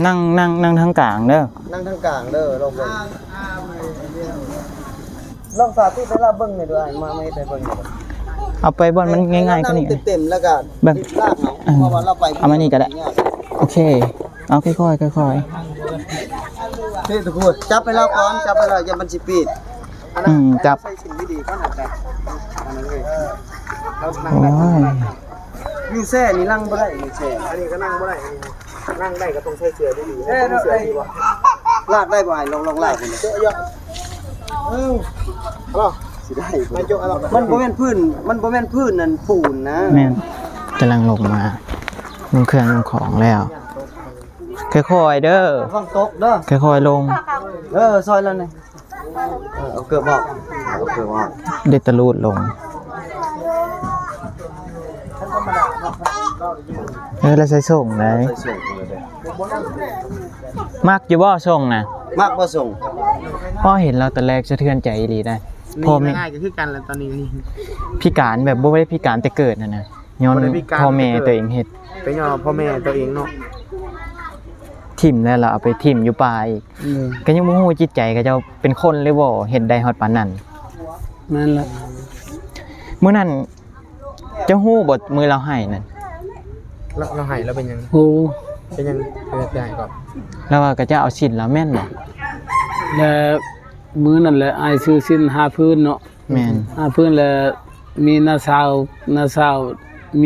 นั่งทางกลางเด้อนั่งทางกลางเด้อลองเบิ่งลองสาธิตให้เราเบิ่งหน่อยด้วยมาไม่ได้เบิ่งเอาไปบ่อนมันง่ายๆก็นี่เต็มๆแล้วก็แบบลากเอาเพราะว่าเราไปเอามานี่ก็ได้โอเคเอาค่อยๆค่อยๆนี่ทุกคนจับไปแล้วก่อนจับไปแล้วอย่ามันสิปิดจับใส่สิ่งดีๆก่อนนะอันนั้นเลยเรานั่ง โอ้ ได้ ย อยู่แซ่นี่นั่งบ่ได้อยู่แซ่อันนี้ก็นั่งบ่ได้นั่งได้ก็ต้องใช้เสื้อดีๆเสื้อดีบ่ลากได้บ่ให้ลองลากมันเสื้อเยอะสิได้มันบ่แม่นพื้นนั่นปูนนะแม่นกำลังลงมาลงเครื่องลงของแล้วค่อยๆเด้อฟังตกเด้อค่อยๆลงซอยแล้วนี่เอาเกือบบอกเด็ดตะลูดลงแล้วใส่ส่งไหนมักอยู่บ่ส่งนะมักบ่ส่งพ่อเห็นเราแต่แรกสะเทือนใจดีได้พ่อง่ายก็คือกันแล้วตอนนี้พิการแบบบ่ได้พิการแต่เกิดนะย้อนพ่อแม่ตัวเองเฮ็ดเป็นย้อนพ่อแม่ตัวเองเนาะทิ่มแล้วเราเอาไปทิ่มอยู่ป่าอีกก็ยังบ่ฮู้จิตใจก็เจ้าเป็นคนเลยบ่เฮ็ดได้ฮอดปานนั้นนั่นแหละมื้อนั้นเจ้าฮู้บ่มื้อเราให้นั่นเราให้แล้วเป็นยังฮู้เป็นยังได้ก่อนแล้วว่าก็จะเอาชิ้นแล้วแม่นบ่แล้วมื้อนั่นแหละอ้ายซื้อสิ้น5พื้นเนาะแม่น5พื้นแล้วมีน้าสาวเ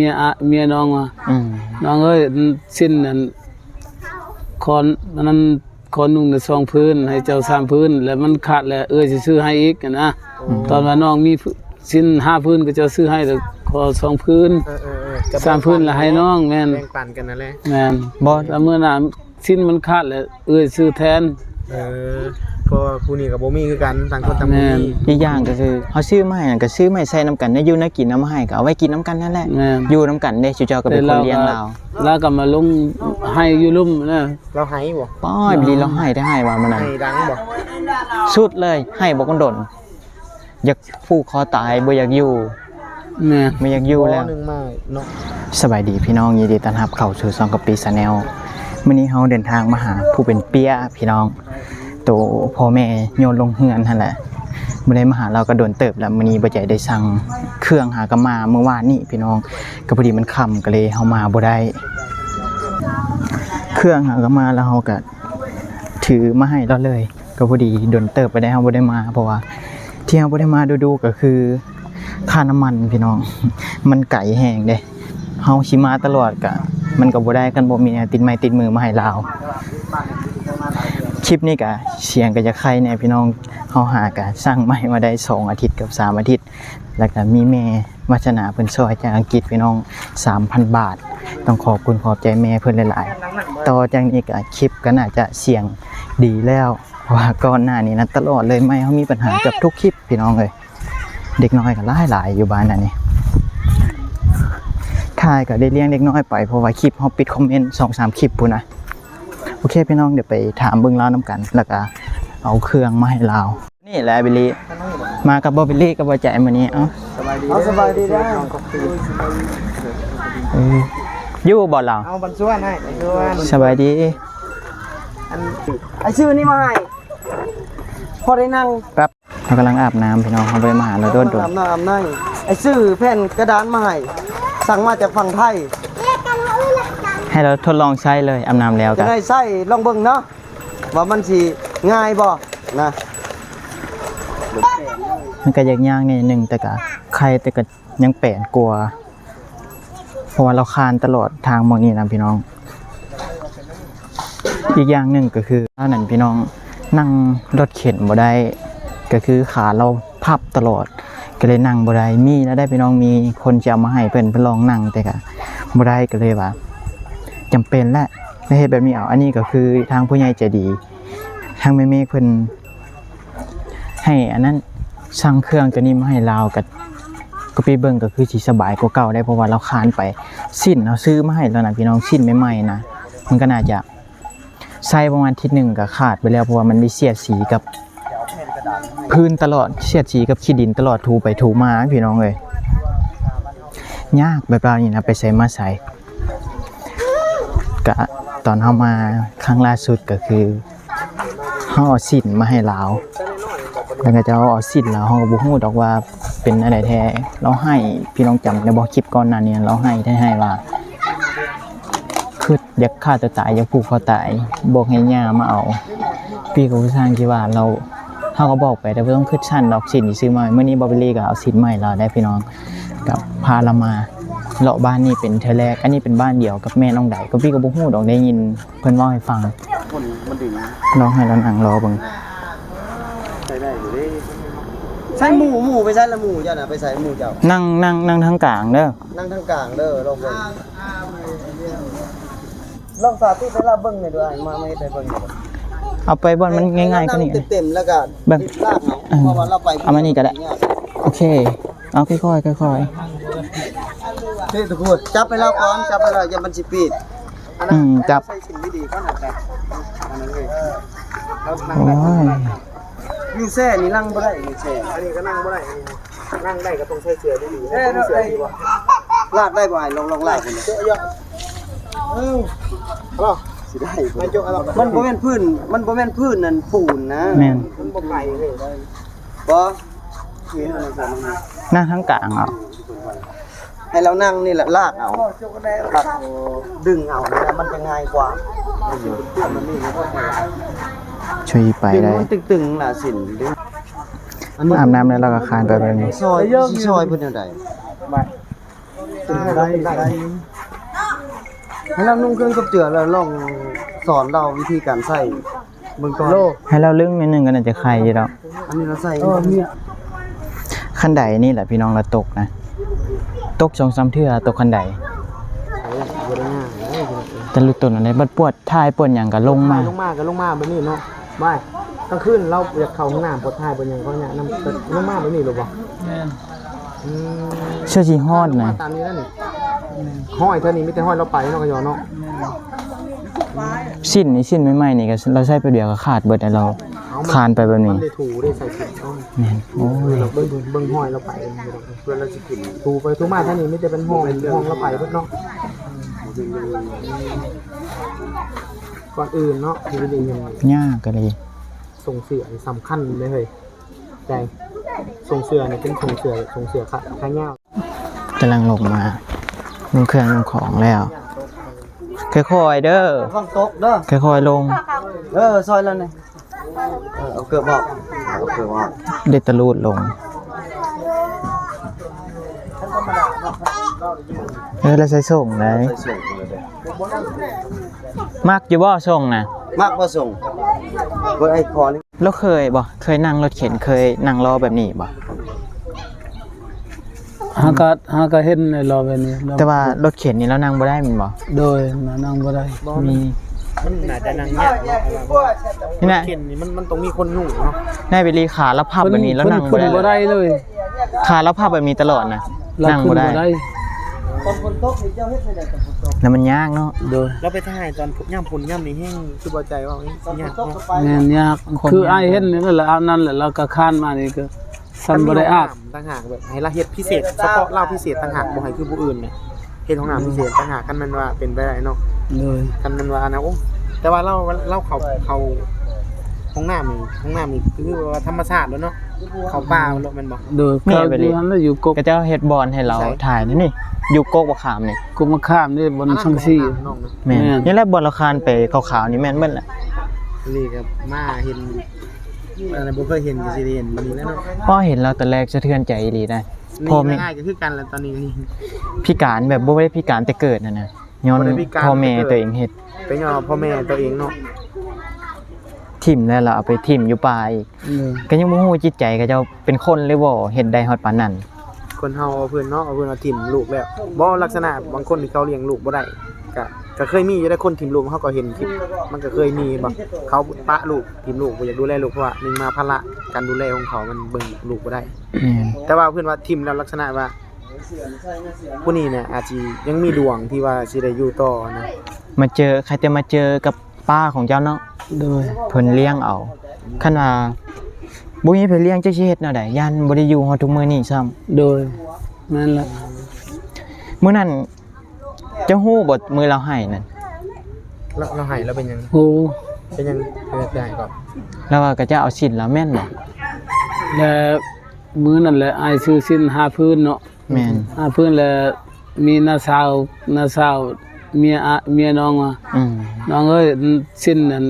มียน้องว่าน้องเอ้ยสิ้นนั้นคอนนั้นคอนนุ่งได้2พื้นให้เจ้า3พื้นแล้วมันขาดแล้วสิซื้อให้อีกนะตอนว่าน้องมีสิ้น5พื้นก็จะซื้อให้แต่ขอ2พื้น3พื้นแล้วให้น้องแม่นแบ่งปันกันนั่นแหละแม่นบ่แล้วมื้อนั้นสิ้นมันขาดแล้วซื้อแทนก็ผู้นี้กับบ่มีคือกันต่างคนต่างมีอีกอย่างก็คือเฮาซื้อมาให้ก็ซื้อมาใส่น้ำกันได้อยู่นะกินน้ำให้ก็เอาไว้กินน้ำกันนั่นแหละอยู่น้ำกันเด้เจ้าก็เป็นคนเลี้ยงเราแล้วก็มาลงให้อยู่ลุ่มนะเราให้บ่ป้อยบิลีเราให้ได้ให้ว่ามันนั้นให้ดังบ่สุดเลยให้บ่กันดนอยากผูกคอตายบ่อยากอยู่แม่ไม่อยากอยู่แล้วสบายดีพี่น้องยินดีต้อนรับเข้าสู่2 กะปิ Channel มื้อนี้เฮาเดินทางมาหาผู้เป็นเปียพี่น้องโตพ่อแม่โยนลงเฮือนนั่นแหละบ่ได้มาหาเราก็โดนเติบแล้วมื้อนี้บ่ใจได้สั่งเครื่องหากะมาเมื่อวานนี้พี่น้องก็พอดีมันค่ำก็เลยเฮามาบ่ได้เครื่องหากะมาแล้วเฮาก็ถือมาให้เราเลยก็พอดีโดนเติบไปได้เฮาบ่ได้มาเพราะว่าที่เฮาบ่ได้มาดูก็คือค่าน้ำมันพี่น้องมันไกลแห้งเด้เฮาสิมาตลอดก็มันก็บ่ได้กันบ่มีติดไม้ติดมือมาให้เราคลิปนี้ก็เสียงก็จะไข้แน่พี่น้องเฮาหาก็สร้างไม้มาได้2 อาทิตย์กับ3 อาทิตย์แล้วก็มีแม่วัฒนาเพิ่นช่วยจากอังกฤษพี่น้อง 3,000 บาทต้องขอบคุณขอบใจแม่เพิ่นหลายๆต่อจากนี้ก็คลิปก็น่าจะเสียงดีแล้วเพราะว่าก่อนหน้านี้นะตลอดเลยไม่เฮามีปัญหากับทุกคลิปพี่น้องเอ้ยเด็กน้อยก็หลายอยู่บ้านนั่นนี่ถ่ายก็ได้เลี้ยงเด็กน้อยไปเพราะว่าคลิปเฮาปิดคอมเมนต์ 2-3 คลิปพุ่นนะโอเคพี่น้องเดี๋ยวไปถามเบิ่งราวนํกันแล้วก็เอาเครื่องมาให้เรานี่แหละบิลลี่มากับบ่บิลลี่กับบ่ใจมื้อนี้เอ้าสบายดีเด้ออยู่บ่เราเอาบันส่วนให้สบายดีไอ้ชื่อนี่มาให้พอได้นั่งครับเรากำลังอาบน้ำพี่น้องเขาไปมาหาเราโดนอาบน้ำไอ้ชื่อแผ่นกระดานมาให้สั่งมาจากฝั่งไทยให้เราทดลองใช้เลยอาบน้ำแล้วกันจะได้ใช้ลองเบิ่งเนาะว่ามันสิง่ายบ่นะมันก็ยากๆนิดนึงแต่ก็ใครแต่ก็ยังแปลนกลัวเพราะว่าเราคานตลอดทางมองนี้นะพี่น้องอีกอย่างหนึ่งก็คือตอนนั้นพี่น้องนั่งรถเข็นบ่ได้ก็คือขาเราพับตลอดก็เลยนั่งบ่ได้มีแล้วได้พี่น้องมีคนจะเอามาให้เพิ่นลองนั่งแต่ก็บ่ได้ก็เลยว่าจำเป็นแหละในเหตุแบบนี้เอาอันนี้ก็คือทางผู้ใหญ่ใจดีทางแม่ๆเพิ่นให้อันนั้นสั่งเครื่องตัวนี้มาให้เราก็ไปเบิ่งก็คือสิสบายกว่าเก่าได้เพราะว่าเราคานไปสิ้นเราซื้อมาให้แล้วนะพี่น้องสิ้นใหม่ๆนะมันก็น่าจะใส่ประมาณอาทิตย์นึงก็ขาดไปแล้วเพราะว่ามันได้เสียดสีกับพื้นตลอดเสียดสีกับขี้ดินตลอดถูไปถูมาพี่น้องเลยยากแบบนี้นะไปใส่มาใส่กะ ตอนเฮามาครั้งล่าสุดก็คือเฮาเอาสินมาให้ลาวแล้วก็จะเอาสินแล้วเฮาก็บ่ฮู้ดอกว่าเป็นอะไรแท้เราให้พี่น้องจำได้บ่คลิปก่อนหน้านี้เราให้ว่าคืออยากฆ่าตัวตายอยากผูกคอตายบอกให้ย่ามาเอาพี่ก็ผู้สร้างคิดว่าเฮาก็บอกไปแต่บ่ต้องคิดชั้นดอกสินที่ซื้อมามื้อนี้บ่ไปลีก็เอาสินใหม่เราได้พี่น้องกับพาเรามาเลาะบ้านนี่เป็นเทอแรกอันนี้เป็นบ้านเดียวกับแม่น้องใดก็พี่ก็บ่ฮู้ดอกได้ยินเพิ่นเว้าให้ฟัง คนมันดึง ลองให้เรานั่งรอเบิ่ง ใส่ได้อยู่ดิใส่หมูไปใส่ละหมูเจ้าน่ะไปใส่หมูเจ้า นั่งทางกลางเด้อ นั่งทางกลางเด้อลองเบิ่งลองสาธิตให้เราเบิ่งหน่อยด้วยมาไม่ได้เบิ่ง เอาไปบ่อนมันง่ายๆก็นี่ เต็มๆแล้วก็ เบิ่ง ลากเอาเพราะว่าเราไป เอามานี่ก็ได้ โอเคเอาค่อยๆค่อย เฮ้ยทุกคนจับไปแล้วก่อนจับไปแล้วอย่ามันสิปิด จับ ใส่สิ่งดีๆก็น่าจะอันนั้นเลยเรา ๆ นั่ง โอ้ ได้ ย อยู่แซ่นี่นั่งบ่ได้อยู่แซ่ อันนี้ก็นั่งบ่ได้นั่งได้ก็ต้องใช้เสือดีๆ เอ้ย เสือดีบ่ ลากได้บ่ให้ลองลากคน เสือเยอะก็สิได้ไม่จกอะไร มันบ่แม่นพื้นนั่นปูนนะ แม่น มันบ่ไปเลย บ่นี่เฮานั่งนั่ง นั่งทางกลางเอา ให้เรานั่งนี่แหละลากเอาลากดึงเอาเนี่ยมันจะง่ายกว่ามันนี่ไม่ค่อย ช่วยไป ดึง ได้ มันตึงๆล่ะสินดึง อาบน้ำแล้วเราก็คานไปแบบนี้ ซอยเพิ่นจังได๋ตึงได้ให้เรานุ่งเครื่องกับเจือแล้วลองสอนเราวิธีการใส่เบิ่งก่อน ให้เราลึงนิดนึงก็น่าจะใครอยู่แล้ว อันนี้เราใส่ เนี่ย ขั้นใดนี่แหละพี่น้องเราตกนะตก2-3เทื่อตกขั้นใดแต่ลุต้นอะไรบัดปวดท้ายปวดหยังก็ลงมา ลงมาแบบนี้เนาะไม่กลางคืนเราอยากเข้าห้องน้ำปวดท้ายปวดยังเขาเนี่ยน้ำลงมาแบบนี้หรือเปล่า แม่น เชื่อสิฮอดนะ ตามนี้นั่นนี่ห้อยเท่านี้ไม่แต่ห้อยเราไปเนาะก็ยอเนาะ สิ้นใหม่ๆนี่ก็เราใช้ไปเดียวก็ขาดเบิดแล้วเราคานไปแบบนี้ มันได้ถูได้ใส่ถุงต้อง แม่นโอ้ย เราเบิ่งห้อยเราไปเพื่อเราจะกินถูไปถูมาเท่านี้ไม่จะเป็นห้องเราไปเพิ่นเนาะก่อนอื่นเนาะที่ได้ยิน ยากก็เลย ส่งเสือสำคัญเลยเฮ้ยใจส่งเสือเนี่ยเป็นส่งเสือค่ะข้างเงาก ำลังลงมาลงเครื่องลงของแล้วค่อยๆเด้อ ฟังตกเด้อ ค่อยๆลง ซอยแล้วนี่เอาเกือบออกเอาเกือบออก เด็ดตะลูดลงแล้วใส่ส่งเลย ใส่ส่งเลยเด้อ มักอยู่บ่ส่งนะ มากบ่ส่งเบิ่งไอ้คอนี่ แล้วเคยนั่งรถเข็นเคยนั่งรอแบบนี้บ่ หากะเห็นในรอแบบนี้เรา แต่ว่ารถเข็นนี่เรานั่งบ่ได้แม่นบ่ โดยนั่งบ่ได้ มี มันน่าจะนั่งยาก นี่นะ เข็นนี่มันต้องมีคนหนุ่มเนาะ ได้ไปรีขาแล้วพับแบบนี้แล้วนั่งบ่ ขึ้น ได้ บ่ได้เลย ขาแล้วพับแบบนี้ตลอดนะ เรา นั่ง ขึ้น บ่ได้ บ่ได้ ตอนฝนตกนี่เจ้าเฮ็ดได้แต่ฝนตก แล้วมันยากเนาะ โดย เราไปถ่ายตอนย่ำฝนย่ำนี่แห้งคือบ่ใจว่า ตอนฝ ยาน ก ตก เนาะ ก็ไป แม่นยากคืออ้ายเห็นนี่แหละเอานั่นแหละเราก็คานมานี่ก็สั่นบ่ได้อาบ ต่างหากแบบให้เราเฮ็ดพิเศษเฉพาะเราพิเศษต่างหากบ่ให้คือผู้อื่นเนี่ยเฮ็ดของน้ำพิเศษต่างหากกันมันว่าเป็นไปได้เนาะ โดย กันมันว่านะโอ้แต่ว่าเราเขาห้องน้ำนี่คือว่าธรรมชาติแล้วเนาะเขาป่าแล้วมันบอก โดยเขาอยู่หันแล้วอยู่กก ก็จะเฮ็ดบอลให้เราถ่ายนี่อยู่โกกบ่ขามนี่ กกมะขามนี่บนชังซี่ น้องนะ แม่น แม่น นี่แหละบอลเราคานไปขาวๆนี่แม่นเบิ่นแหละ นี่ครับมาเห็นอะไรบ่เคยเห็นก็สิได้เห็นวันนี้แล้วเนาะ พอเห็นเราแต่แรกสะเทือนใจอีหลีได้พอ นี่ แม่ ง่ายก็คือกันแล้วตอนนี้ พิการแบบบ่ได้พิการแต่เกิดนั่นน่ะย้อน บ่ได้พิการ พ่อแม่ แต่เกิด ตัวเองเฮ็ด เป็นยอพ่อแม่ตัวเองเนาะ ทิ่มแล้วเราเอาไปทิ่มอยู่ป่าอีก โดย ก็ยังบ่ฮู้จิตใจก็เจ้าเป็นคนเลยบ่เฮ็ดได้ฮอดปานนั้น คนเฮาเอาเพิ่นเนาะเอาเพิ่นมาถิ่มลูกแล้วบ่ลักษณะบางคนที่เขาเลี้ยงลูกบ่ได้ก็เคยมีอยู่ได้คนถิ่มลูกเขาก็เห็นคลิปมันก็เคยมีบ่เขาปะลูกถิ่มลูกบ่อยากดูแลลูกเพราะว่านึงมาภาระการดูแลของเขามันเบิ่งลูกบ่ได้ แม่น แต่ว่าเพื่อนว่าทิมแล้วลักษณะว่าผู้นี้เนี่ยอาจจะยังมีดวงที่ว่าสิได้อยู่ต่อนะ มาเจอใครจะมาเจอกับป้าของเจ้าเนาะ โดย เพิ่นเลี้ยงเอาคันว่าบ่มีเพิ่นเลี้ยงจักสิเฮ็ดแนวใดยันบ่ได้อยู่ฮอดทุกมื้อนี้ซ้ำ โดยนั่นแหละ มื้อนั้นเจ้าฮู้บ่มื้อเราให้นั่น เราให้แล้วเป็นยัง โอ้ เป็นยังเป็นได้ก่อน แล้วว่าก็จะเอาชิ้นแล้วแม่นบ่ แล้วมื้อนั่นแหละอ้ายซื้อสิ้น5พื้นเนาะ แม่น 5พื้นแล้วมีน้าสาวเมียน้องว่า น้องเอ้ยสิ้นนั่น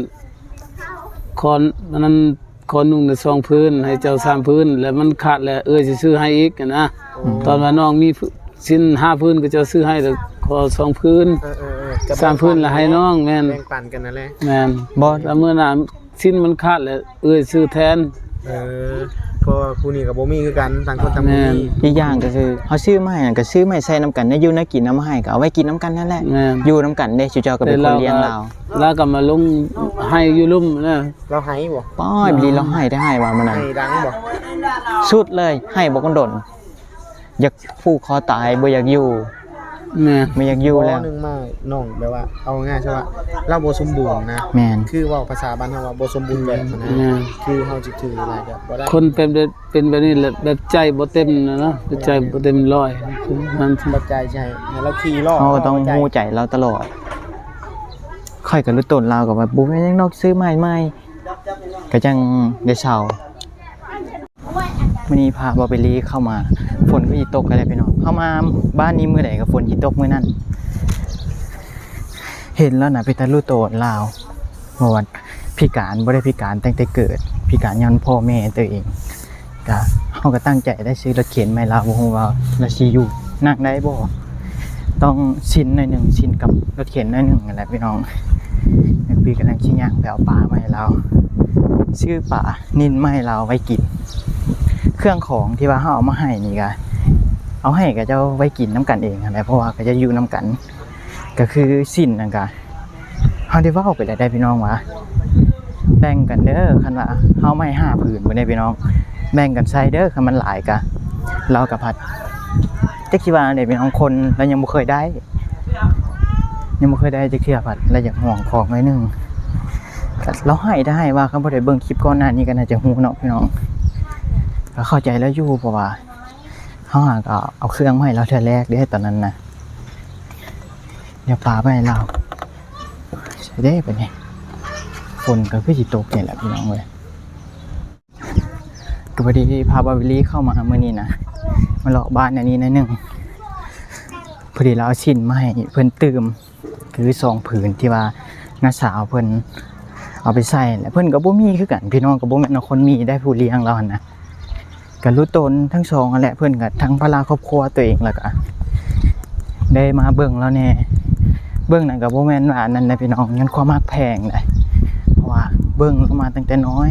คอนนั้นคอนนุ่งได้2พื้นให้เจ้า3พื้นแล้วมันขาดแล้วสิซื้อให้อีกนะตอนว่าน้องมีสิ้น5พื้นก็จะซื้อให้แล้วขอ2พื้น3พื้นแล้วให้น้องแม่น แบ่งปันกันนั่นแหละ แม่นบ่แล้วมื้อนั้นสิ้นมันขาดแล้วซื้อแทน เพราะว่าผู้นี้กับบ่มีคือกันต่างคนต่าง แม่ บ่ น มี อีกอย่างก็คือเฮาซื้อมาให้นั่นก็ซื้อมาให้ใส่น้ำกันได้อยู่นะกินน้ำให้ก็เอาไว้กินน้ำกันนั่นแหละ แม่น อยู่น้ำกันเด้ชูเจ้าก็เป็นคนเลี้ยงเรา แล้วก็มาลงให้อยู่ลุ่มนะ เราให้บ่ ป้อยบลีเราให้ได้ให้ว่ามันน่ะ ให้ดังบ่ สุดเลยให้บ่กันดนอยากผูกคอตายบ่อยากอยู่ แม่น ไม่อยากอยู่แล้ว นึงมาน้องแบบว่าเอาง่ายใช่ว่าเราบ่สมบูรณ์นะ แม่น คือเว้าภาษาบ้านเฮาว่าบ่สมบูรณ์แบบนะ แม่น คือเฮาสิถืออะไรแบบบ่ได้ คนเป็นแบบนี้แหละแบบใจบ่เต็มนะเนาะใจบ่เต็มร้อยคือมัน ปัจจัยใช่ให้เราขี่ล้อ เฮาก็ต้องฮู้ใจเราตลอดค่อยก็รู้ต้นเราก็ว่าบ่แม่นยังนอกซื้อใหม่ๆก็จังได้เช่ามื้อนี้พาบ่ไปลีเข้ามาฝนก็สิตกกันแล้วพี่น้องเข้ามาบ้านนี้มื้อใดก็ฝนสิตกมื้อนั้นเห็นแล้วน่ะเป็นตารู้โตนลาวว่าวันพิการบ่ได้พิการตั้งแต่เกิดพิการย้อนพ่อแม่ตัวเองก็เฮาก็ตั้งใจได้ซื้อรถเข็นใหม่ลาวบ่ฮู้ว่าแล้วสิอยู่นั่งได้บ่ต้องชินหน่อยหนึงชินกับรถเข็นหน่อยหนึงนั่นแหละพี่น้องพี่กำลังสิย่างไปเอาปลามาให้เราซื้อปลานิลมาให้เราไว้กินเครื่องของที่ว่าเฮาเอามาให้นี่ก็เอาให้ก็จะไว้กินน้ำกันเองนั่นแหละเพราะว่าก็จะอยู่น้ำกันก็คือสิ้นนั่นก็เฮาได้เว้าไปแล้วได้พี่น้องว่าแบ่งกันเด้อคันว่าเฮาไม่5ผืนบ่ได้พี่น้องแบ่งกันใช้เด้อคันมันหลายก็เราก็พัดจักสิว่าได้พี่น้องคนแล้วยังบ่เคยได้จักเทื่อพัดแล้วอยากห่วงของหน่อยนึงก็เราให้ได้ว่าคันบ่ได้เบิ่งคลิปก่อนหน้านี้ก็น่าจะฮู้เนาะพี่น้องก็เข้าใจแล้วอยู่เพราะว่าเฮาหาก็เอาเครื่องมาให้เราเทื่อแรกเด้ตอนนั้นน่ะเดี๋ยวปลาไปให้เราใช่เด้ปะนี่ฝนก็คือสิตกนี่แหละพี่น้องเว้ยก็พอดีพาบาวิลี่เข้ามาเมื่อนี้นะมาเลาะบ้านอันนี้หน่อยนึงพอดีเราเอาชิ้นมาให้เพิ่นตื่มคือ2ผืนที่ว่าน้าสาวเพิ่นเอาไปใส่แล้วเพิ่นก็บ่มีคือกันพี่น้องก็บ่แม่นคนมีได้ผู้เลี้ยงเราหั่นนะก็รู้ตนทั้งสองนั่นแหละเพิ่นก็ทั้งภาระครอบครัวตัวเองแล้วก็ได้มาเบิ่งแล้วแน่เบิ่งนั่นก็บ่แม่นว่าอันนั้นนะพี่น้องงั้นความมักแพงเลยเพราะว่าเบิ่งเรามาตั้งแต่น้อย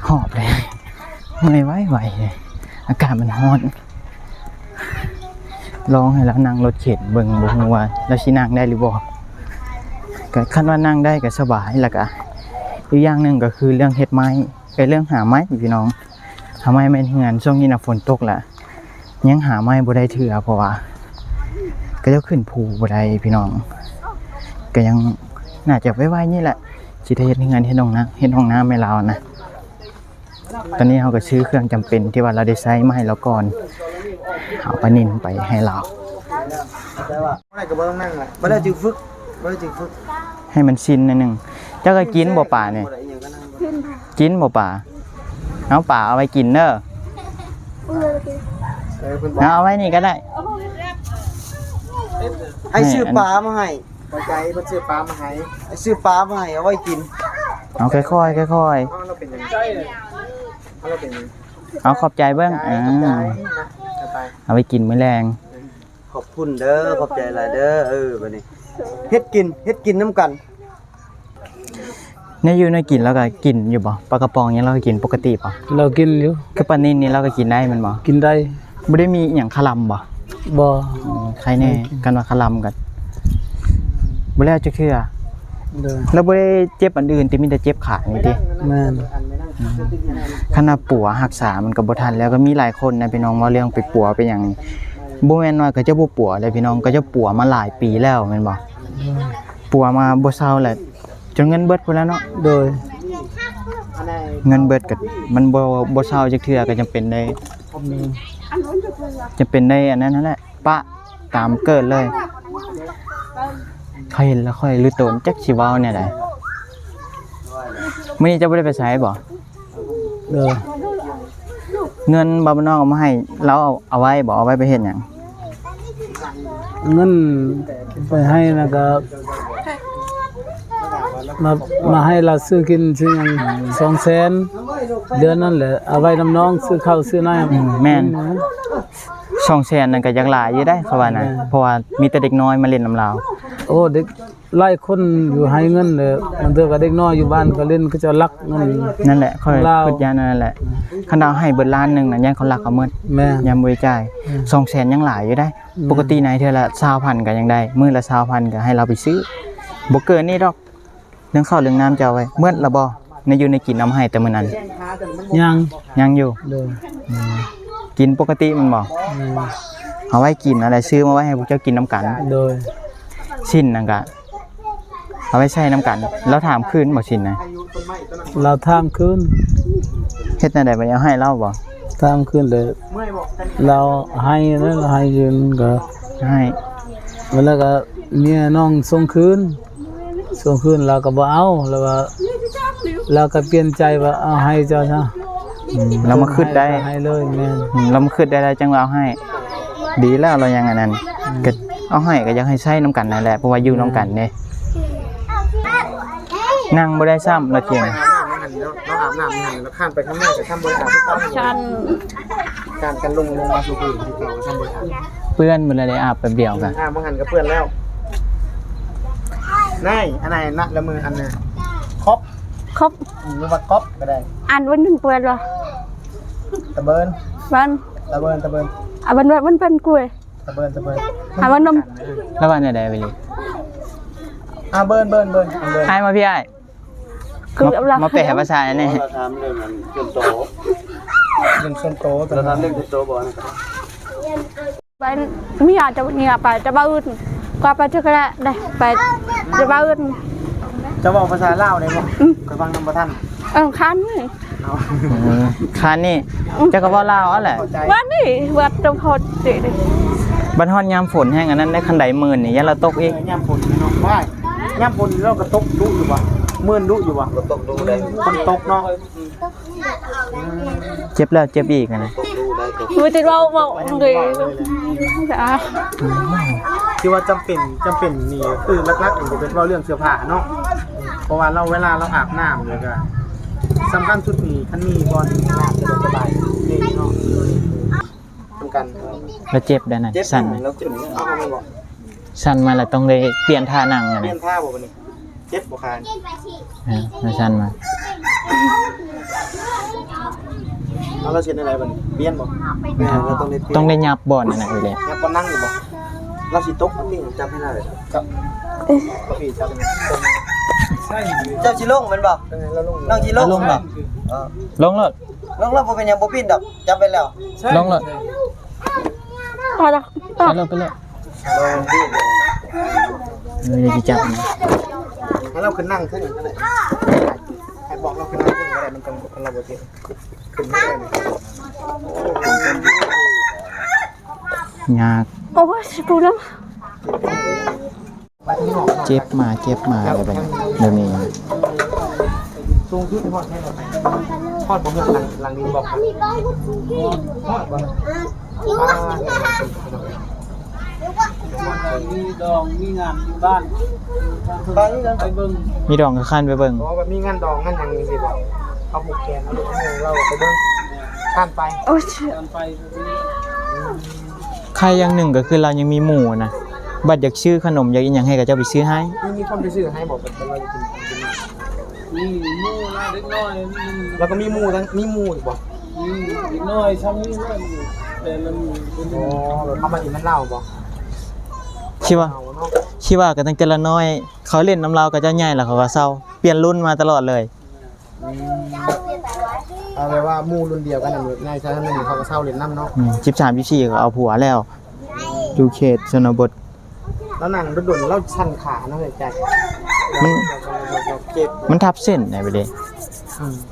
หอบเลยเมื่อยไหวเลยอากาศมันร้อนลองให้แล้วนั่งรถเข็นเบิ่งบ่ฮู้ว่าแล้วสินั่งได้หรือบ่ก็คันว่านั่งได้ก็สบายแล้วก็อีกอย่างหนึงก็คือเรื่องเฮ็ดไม้เรื่องหาไม้พี่น้องหาไม้ไม่เฮือนช่วงนี้น่ะฝนตกแหละยังหาไม้บ่ได้เทื่อเพราะว่าก็จะขึ้นภูบ่ได้พี่น้องก็ยังน่าจะไว้ๆนี่แหละสิได้เฮ็ดงานเฮ็ดห้องน้ำให้เรานะตอนนี้เราก็ซื้อเครื่องจำเป็นที่ว่าเราได้ใช้มาให้เราก่อนเอาปลานิลไปให้เรา แต่ว่าบ่ได้ก็บ่ต้องนั่งแหละบ่ได้จึงฝึกให้มันชินหน่อยหนึงเจ้าก็กินบ่ป่านี่กินบ่ป่าเอาป่าเอาไว้กินเด้อเอาไว้นี่ก็ได้ ให้ซื้อปลามาให้ ปัจจัยเพิ่นซื้อปลามาให้ ให้ซื้อปลามาให้เอาไว้กิน เอาค่อยๆค่อย เราเป็นยังไงเราเป็นยัง ๆเอาขอบใจเบิ่งเอาไว้กินมื้อแรง ขอบคุณเด้อขอบใจหลายเด้อบัดนี้เฮ็ดกินน้ำกัน เนี่ยอยู่ในกินแล้วก็กินอยู่บ่ปลากระป๋องเนี่ยเราก็กินปกติป่ะ เรากินอยู่ คือปลานิลนี่เราก็กินได้มันบ่ กินได้ บ่ได้มีอหยังคลำบ่ บ่ ใครแน่กันว่าคลำกันบ่แล้วจะคือ เด้อ แล้วบ่ได้เจ็บอันอื่นแต่มีแต่เจ็บขานี่ติ แม่น ขนาดปัวรักษามันก็บ่ทันแล้วก็มีหลายคนนะพี่น้องว่าเรื่องไปปัวไปหยังนี่บ่แม่นว่าก็จะบ่ปัวเลยพี่น้องก็จะปัวมาหลายปีแล้วแม่นบ่ปัวมาบ่เซาแหละจนเงินเบิดพุ่นแล้วเนาะ โดย เงินเบิดก็มันบ่เซาจักเทื่อก็จำเป็นได้อันนั้นนั่นแหละปะตามเกิดเลย เขาเห็นแล้วค่อยรู้ตนจักสิเว้าเนี่ยได้มื้อนี้จะบ่ได้ไปไสบ่ เด้อ เงินบ่าวน้องเอามาให้เราเอาไว้บ่เอาไว้ไปเฮ็ดหยัง เงินไปให้แล้วก็มาให้เราซื้อกินซื้อหยัง200,000เดือนนั่นแหละเอาไว้น้ำน้องซื้อข้าวซื้อน้ำ แม่น200,000นั่นก็ยังหลายอยู่ได้เขาว่านะเพราะว่ามีแต่เด็กน้อยมาเล่นน้ำลาว โอ้เด็กหลายคนอยู่ให้เงินเลยมันเถอะกับเด็กน้อยอยู่บ้านก็เล่นก็จะลักเงิน นั่นแหละเขา ลาว คิดยานั่นแหละคันเอาให้เบิดล้านหนึงน่ะยังเขารักเอาหมด แม่ ยามบ่ได้จ่าย200,000ยังหลายอยู่ได้ ปกตินายเทื่อละ 20,000ก็ยังได้มื้อละ 20,000ก็ให้เราไปซื้อบ่เกินนี่ดอกเรื่องข้าวเรื่องน้ำจะเอาไว้เมื่อละบ่ในอยู่ในกินน้ำให้แต่มื้อนั้น ยัง ยังอยู่ เด้อ กินปกติมันบ่ แม่ เอาไว้กินอะไรซื้อมาไว้ให้พวกเจ้ากินน้ำกัน โดย ชิ้นนั่นก็เอาไว้ใช้น้ำกัน แล้วถามคืนบ่ชิ้นนะ เราทามคืน เฮ็ดแนวใดบ่เอาให้เราบ่ ทามคืนเลยเราให้นะเราให้ยืนก็ ให้ แล้วก็เมียน้องส่งคืนเราก็บ่เอาแล้วว่าเราก็เปลี่ยนใจว่าเอาให้เจ้าซะ เรามาคิดได้ ให้เลยแม่น เรามาคิดได้แล้วจังว่าเอาให้ ดีแล้วเรายังอันนั้นก็เอาให้ก็อยากให้ใช้น้ำกันนั่นแหละเพราะว่าอยู่น้ำกันเด้นั่งบ่ได้ซ้ำเราเที่ยง เราอาบน้ำหันแล้วข้ามไปข้างหน้าจะทำบริการที่ต้อง ฉัน การกันลงมาสู่พื้นที่เราทำบริการ เปื้อนหมดเลยได้อาบแป๊บเดียวกัน บางหันกับเพื่อนแล้วนายอันไหนนัดละมืออันน่ะครบ ครบ หรือว่าก๊อปก็ได้ อันวันนึงเปิดเหรอ ตะเบิน วัน ตะเบินตะเบิน อ่ะวันเป็นกล้วย ตะเบินตะเบิน อ่ะวันนม แล้ววันไหนได้ไปเลย เบินเบินเบินเบิน ไอ้มาพี่ไอ้ คือเอาละ มาแปลภาษาอันนี้ เราทำเรื่องมันจนโต เรื่องส้นโต เราทำเรื่องจนโตบ่นะ ไปมีอาจจะเนี่ยไปจะบ้าอื่นก็ไปจะกระได้ไปจะบ้าอื่น จะบอกภาษาลาวได้บ่เคยฟังนำบ่ท่าน คันนี่ คานนี่เจะก็เว้าลาวเอาแหละ วันนี้วัดตรงโคตรสิดิ บัดฮอดยามฝนแห้งอันนั้นได้คันใดหมื่นนี่ยันเราตกอีก ย่ำฝนเนาะว่าย่ำฝนเราก็ตกดุอยู่บ่มื่นดุอยู่บ่ตกดุได้ฝนตกเนาะ เจ็บแล้วเจ็บอีกอะนะ มือติดว่าเลยจ้า ที่ว่าจำเป็นนี่คือลักๆจะเป็นว่าเรื่องเสื้อผ้าเนาะเพราะว่าเราเวลาเราอาบน้ำเลยก็สำคัญชุดนี้คันนี้ก่อนน้ำสบายนี่เนาะทำกัน แล้วเจ็บได้นะสั่นนะ แล้วจุดนี้เอาไม่บอก สั่นมาแล้วต้องเลยเปลี่ยนท่านั่งอะ เปลี่ นะ ยนท่าบ่วันนี้เจ็บบ่คาน แล้วสั่นมา เอาเราเช็ดอะไรบ่นี่เปลี่ยนบ่เราต้องได้เปลี่ยน ต้องได้ยับบ่อนนะเลย งั้นก็นั่งอยู่บ่เราสิตกนี่จำให้ได้เลยครับก็พี่จำ เจ้าชิลงมันบอก เราลง น้องชิลงบอก ลงรถ ลงแล้วบ่เป็นหยังบ่ปิ้นดอกจำไปแล้ว ลงรถ พอละ ไปเลยไปเลย ลงปิ้น เลยจะจับนะ ให้เราขึ้นนั่งขึ้นก็ได้ให้บอกเราขึ้นนั่งขึ้นก็ได้มันจังเราบ่เจ็บขึ้นไม่ได้ ยาก โอ้ยปูน้ เจ็บมาอะไรแบบนี้เดี๋ยวนี้ สูงขึ้นพอดให้เราไปพอดผมหลังนี้บอกครับพอดบ่ มีดองมีงานอยู่บ้าน ตอนนี้เรา ไปเบิ่ง มีดองกับขั้นไปเบิ่ง บอกว่ามีงานดองงานยังสิบอกเอาผูกแขนเอาลูกให้เราไปเบิ่งข้ามไป ำโอ้ย ตอนไป ใครอย่างหนึ่งก็คือเรายังมีหมู่นะบัดอยากซื้อขนมอยากอีหยังให้กับเจ้าไปซื้อให้ มีคนไปซื้อให้บอกเป็นเราจะกิน มีหมู่นะเด็กน้อย แล้วก็มีหมูทั้งมีหมูอีกบอก มีเด็กน้อยซ้ำนี่เล่นอยู่แต่ละหมู่เป็น อ๋อเราทำมาอีกมันเล่าบอก คิดว่า เอาเนาะ คิดว่าก็ตั้งแต่ละน้อย เขาเล่นน้ำเรากับเจ้าใหญ่แล้วเขาก็เศร้าเปลี่ยนรุ่นมาตลอดเลย เอาไปว่าหมูรุ่นเดียวกันน่ะง่ายใช่ไหมนี่เขาก็เช่าเล่นน้ำเนาะ 13 14ก็เอาผัวแล้วอยู่เขตชนบท แล้วนั่งดุนๆแล้วสั่นขาเนาะเลยใจ มัน เจ็บ มันทับเส้นไหนไปเลย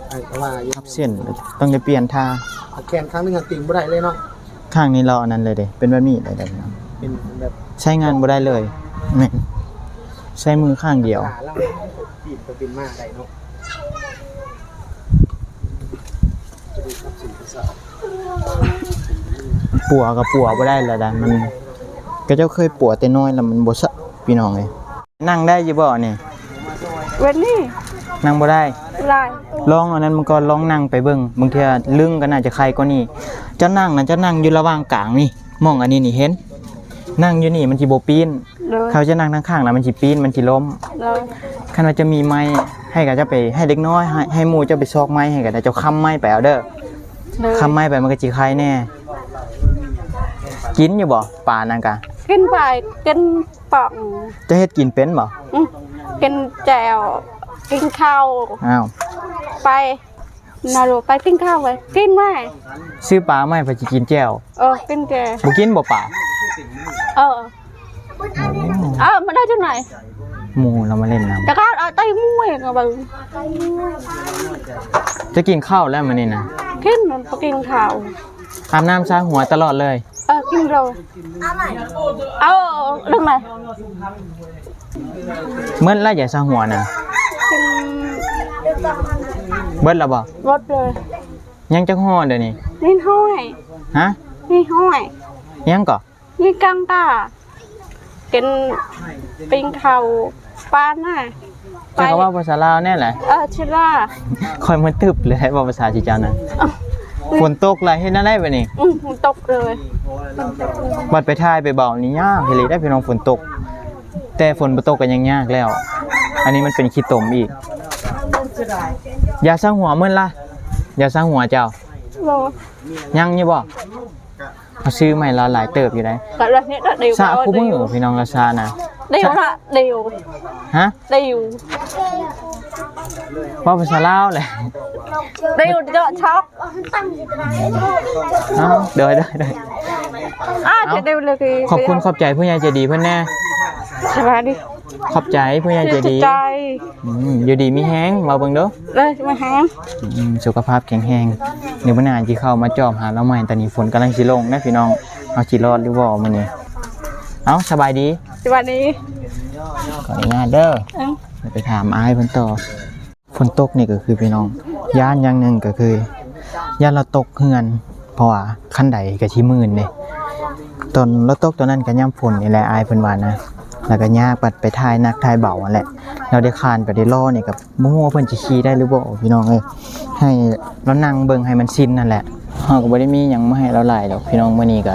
ไอ้ว่าอยู่ ทับเส้นต้องได้เปลี่ยนท่า แขนครั้งนึงติ่งบ่ได้เลยเนาะ ข้างนี้เราอันนั้นเลยเด้เป็นแบบนี้เลยเด้ เป็นแบบ ใช้งานบ่ได้เลยแม่น ใช้มือข้างเดียว ขาเราปีนไปปีนมาได้เนาะ ปัวกับปัวบ่ได้แล้วดันมันก็เจ้าเคยปัวแต่น้อยแล้วมันบ่สะพี่น้องเอ้ยนั่งได้อยู่บ่นี่ วันนี้ นั่งบ่ได้ ได้ ลองอันนั้นมันก็ลองนั่งไปเบิ่งบางเทื่อลึงก็น่าจะใครกว่านี้เจ้านั่งน่ะเจ้านั่งอยู่ระหว่างกลางนี่มองอันนี้นี่เห็น นั่งอยู่นี่มันสิบ่ปีน เลย เขาจะนั่งทางข้างแล้วมันสิปีนมันสิล้ม เลย คันว่าจะมีไม้ให้ก็จะไปให้เด็กน้อยให้หมู่เจ้าไปซอกไม้ให้ก็ได้เจ้าค้ำไม้ไปเอาเด้อ เลย ค้ำไม้ไปมันก็สิคายแน่กินอยู่บ่ปลานั่นกะ กินไปกินป่อง จะเฮ็ดกินเป็นบ่ กินแจ่วกินข้าว อ้าว ไปนารูไปกินข้าวไปกินไหม ซื้อปลามาให้ไปสิกินแจ่ว กินแจ่ บ่กินบ่ปลา มาได้จังไหน หมู่เรามาเล่นน้ำ แต่ก็เอาไตมุ้ยกับบึง จะกินข้าวแล้วมื้อนี้นะ กินมันกินข้าว อาบน้ำซาหัวตลอดเลย กินเราดึงไหน เมื่อไรอย่าซาหัวน่ะ กิน เบิดแล้วบ่ รถเลย ยังจักฮ้อเดี๋ยวนี้ นี่ห้อย ฮะ นี่ห้อย ยังก่อ นี่กังตากินปิ้งข้าวปลาหน้า จะก็ว่าภาษาลาวแน่แหละ ชิล่า คอยมันตึบเลยว่าภาษาจีเจ้านะฝนตกหลายเฮ็ดอะไรบัดนี้ มันตกเลย บัดไปถ่ายไปเบานี่ยากเฮลิได้พี่น้องฝนตก แต่ฝนบ่ตกก็ยังยากแล้ว อันนี้มันเป็นขี้ตมอีกอย่าซาหัวเมื่อล่ะอย่าซาหัวเจ้า โล ยังอยู่บ่เขาซื้อใหม่ละหลายเติบอยู่ได้ ก็เลยเนี่ยเดียว ซาคู่มือพี่น้องละซานะ เดียวละเดียว ฮะ เดียว ว่าภาษาลาวแหละ เดียวจะช็อก เอ้าเด้อ จะเดียวเลยคือ ขอบคุณขอบใจผู้ใหญ่ใจดีเพิ่นแน่ สวัสดี ขอบใจผู้ใหญ่ใจดี ใจ อยู่ดีมีแฮงมาเบิ่งเด้อ เลยมาหา สุขภาพแข็งแรงเดี๋ยวมื้อหน้าสิเข้ามาจอบหาเราใหม่ตอนนี้ฝนกำลังสิลงนะพี่น้องเอาสิรอดหรือบ่มื้อนี้เอ้าสบายดี สวัสดี ขออนุญาตเด้อไปถามอ้ายเพิ่นต่อฝนตกนี่ก็คือพี่น้องย่านอย่างหนึงก็คือย่านเราตกเฮือนเพราะว่าคันใดก็สิมื่นเด้ตอนเราตกตอนนั้นก็ยามฝนนี่แหละอ้ายเพิ่นว่านะแล้วก็ยากปัดไปถ่ายนักถ่ายเบานั่นแหละเราได้คานไปได้ล่อนี่กับบ่ฮู้ว่าเพิ่นสิขี่ได้หรือบ่พี่น้องเอ้ยให้เรานั่งเบิ่งให้มันชินนั่นแหละเฮาก็บ่ได้มีหยังมาให้เราหลายดอกพี่น้องมื้อนี้ก็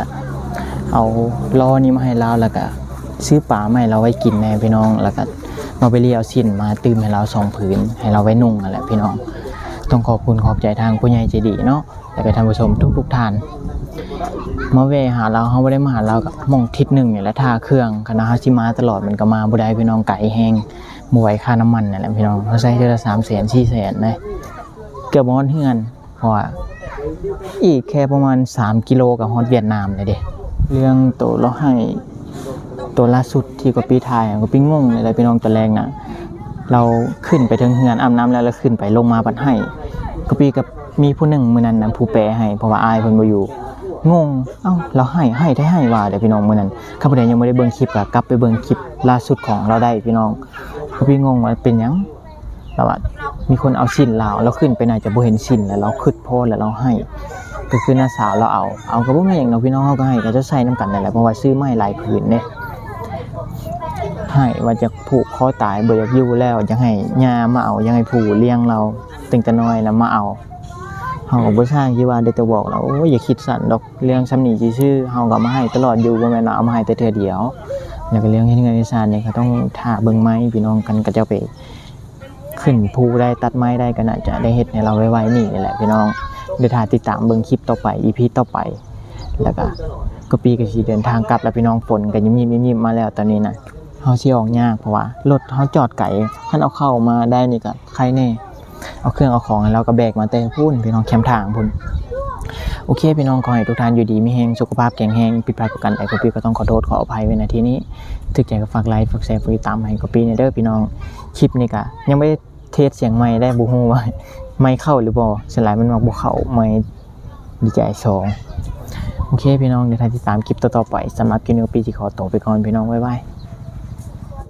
เอาล่อนี้มาให้เราแล้วก็ซื้อปลามาให้เราไว้กินแน่พี่น้องแล้วก็มาไปเลี้ยเอาชิ้นมาตื้มให้เรา2ผืนให้เราไว้นุ่งนั่นแหละพี่น้องต้องขอบคุณขอบใจทางผู้ใหญ่ใจดีเนาะแล้วก็ท่านผู้ชมทุกท่านมาเวหาเราเฮาบ่ได้มาหาเรากับมองทิศหนึงนี่แหละท่าเครื่องคณะเฮาสิมาตลอดมันก็มาบ่ได้พี่น้องไก่แห้งบ่ไหวค่าน้ำมันนั่นแหละพี่น้องเฮาใช้เดือนละ300,000 400,000นะเกือบบ่ฮอดเฮือนเพราะว่าอีกแค่ประมาณ3กิโลก็ฮอดเวียดนามเลยเด้เรื่องโตเราให้ตัวล่าสุดที่ก็ปีถ่ายก็ปีงงเลยพี่น้องตะแรงน่ะเราขึ้นไปถึงเฮือนอาบน้ำแล้วขึ้นไปลงมาบัดให้ก็ปีกับมีผู้หนึ่งมื้อนั้นน่ะผู้แปลให้เพราะว่าอายเพิ่นบ่อยู่งงเอ้าเราให้ได้ให้ว่าเด้อพี่น้องมื้อนั้นข้าพเจ้ายังบ่ได้เบิ่งคลิปก็กลับไปเบิ่งคลิปล่าสุดของเราได้พี่น้องก็พี่งงว่าเป็นหยังแล้วว่ามีคนเอาชิ้นลาวแล้วขึ้นไปน่าจะบ่เห็นชิ้นแล้วเราคิดโพสแล้วเราให้ก็คือน้าสาวเราเอาก็บ่แม่นหยังเนาะพี่น้องเฮาก็ให้ก็จะใส่นํกันนั่นแหละเพราะว่าซื้อไม้หลายผืนเด้ให้ว่าจะผูกคอตายบ่อยากอยู่แล้วอยากให้ย่ามาเอาอยากให้ผู้เลี้ยงเราตั้งแต่น้อยแล้วมาเอาเฮาก็บ่สร้างที่ว่าได้แต่บอกเราโอ้ยอย่าคิดสั้นดอกเรื่องซ้ำนี้ซื่อๆเฮาก็มาให้ตลอดอยู่บ่แม่นว่าเอามาให้แต่เทื่อเดียวแล้วก็เรื่องเฮ็ดงานอีสานนี่ก็ต้องท่าเบิ่งไม้พี่น้องกันก็จะไปขึ้นภูได้ตัดไม้ได้ก็น่าจะได้เฮ็ดให้เราไวๆนี่แหละพี่น้องเดี๋ยวถ้าติดตามเบิ่งคลิปต่อไป EP ต่อไปแล้วก็ปีก็สิเดินทางกลับแล้วพี่น้องฝนก็ยิ้มๆมาแล้วตอนนี้นะเฮาสิออกยากเพราะว่ารถเฮาจอดไกลคันเอาเข้ามาได้นี่ก็ใครแน่เอาเครื่องเอาของให้เราก็แบกมาแต่พุ่นพี่น้องแคมทางพุ่นโอเคพี่น้องขอให้ทุกท่านอยู่ดีมีแรงสุขภาพแข็งแรงผิดพลาดประการใดก็พี่ก็ต้องขอโทษขออภัยไว้ณที่นี้ถึกใจก็ฝากไลค์ฝากแชร์ฝากติดตามให้ก็ปีเด้อพี่น้องคลิปนี้ก็ยังไม่ได้เทสเสียงไมค์ได้บ่ฮู้ว่าไมค์เข้าหรือบ่สลายมันมักบ่เข้าไมค์ดีใจ2โอเคพี่น้องเดี๋ยวท่านติดตามคลิปต่อๆไปสำหรับคลิปนี้ปีสิขอตัวไปก่อนพี่น้องบ๊ายบาย